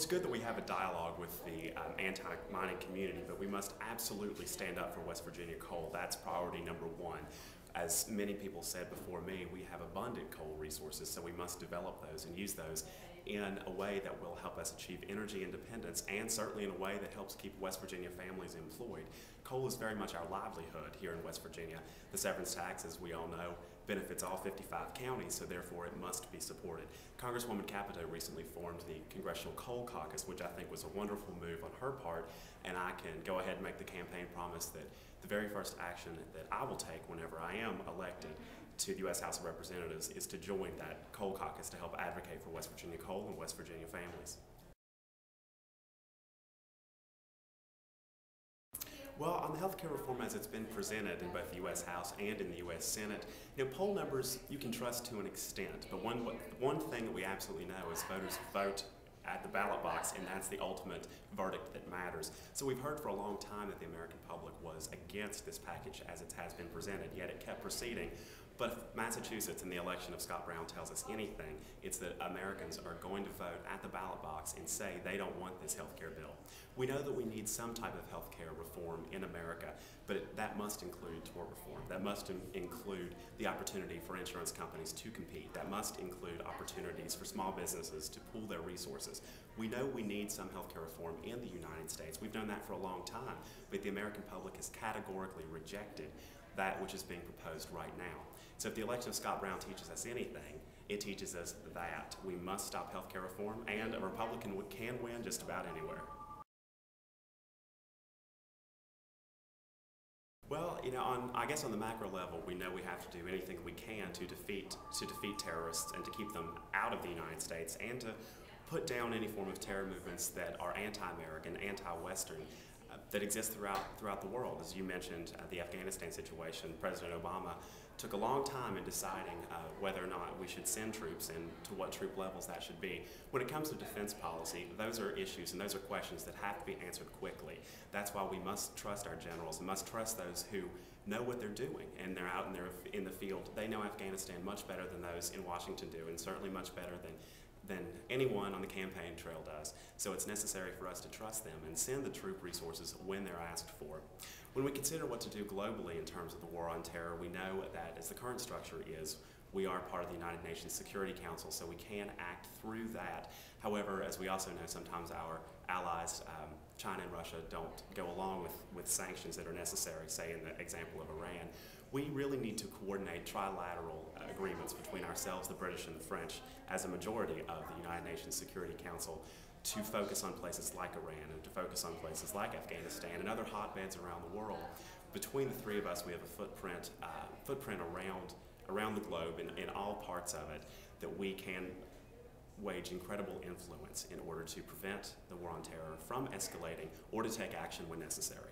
it's good that we have a dialogue with the anti-mining community, but we must absolutely stand up for West Virginia coal. That's priority number one. As many people said before me, we have abundant coal resources, so we must develop those and use those in a way that will help us achieve energy independence, and certainly in a way that helps keep West Virginia families employed. Coal is very much our livelihood here in West Virginia. The severance tax, as we all know, benefits all 55 counties, so therefore it must be supported. Congresswoman Capito recently formed the Congressional Coal Caucus, which I think was a wonderful move on her part, and I can go ahead and make the campaign promise that the very first action that I will take whenever I am elected to the U.S. House of Representatives is to join that coal caucus to help advocate for West Virginia coal and West Virginia families. Well, on the health care reform as it's been presented in both the U.S. House and in the U.S. Senate, poll numbers you can trust to an extent, but one thing that we absolutely know is voters vote at the ballot box, and that's the ultimate verdict that matters. So we've heard for a long time that the American public was against this package as it has been presented, yet it kept proceeding. But if Massachusetts and the election of Scott Brown tells us anything, it's that Americans are going to vote at the ballot box and say they don't want this health care bill. We know that we need some type of health care reform in America, but that must include tort reform. That must include the opportunity for insurance companies to compete. That must include opportunities for small businesses to pool their resources. We know we need some health care reform in the United States. We've known that for a long time, but the American public has categorically rejected that which is being proposed right now. So if the election of Scott Brown teaches us anything, it teaches us that we must stop health care reform, and a Republican can win just about anywhere. Well, I guess on the macro level, we know we have to do anything we can to defeat terrorists and to keep them out of the United States, and to put down any form of terror movements that are anti-American, anti-Western, that exist throughout the world. As you mentioned, the Afghanistan situation, President Obama took a long time in deciding whether or not we should send troops and to what troop levels that should be. When it comes to defense policy, those are issues and those are questions that have to be answered quickly. That's why we must trust our generals and must trust those who know what they're doing, and they're out in the field. They know Afghanistan much better than those in Washington do, and certainly much better than anyone on the campaign trail does. So it's necessary for us to trust them and send the troop resources when they're asked for. When we consider what to do globally in terms of the war on terror, we know that as the current structure is, we are part of the United Nations Security Council, so we can act through that. However, as we also know, sometimes our allies, China and Russia, don't go along with sanctions that are necessary, say in the example of Iran. We really need to coordinate trilateral agreements between ourselves, the British, and the French, as a majority of the United Nations Security Council, to focus on places like Iran and to focus on places like Afghanistan and other hotbeds around the world. Between the three of us, we have a footprint around the globe in all parts of it that we can wage incredible influence in order to prevent the war on terror from escalating or to take action when necessary.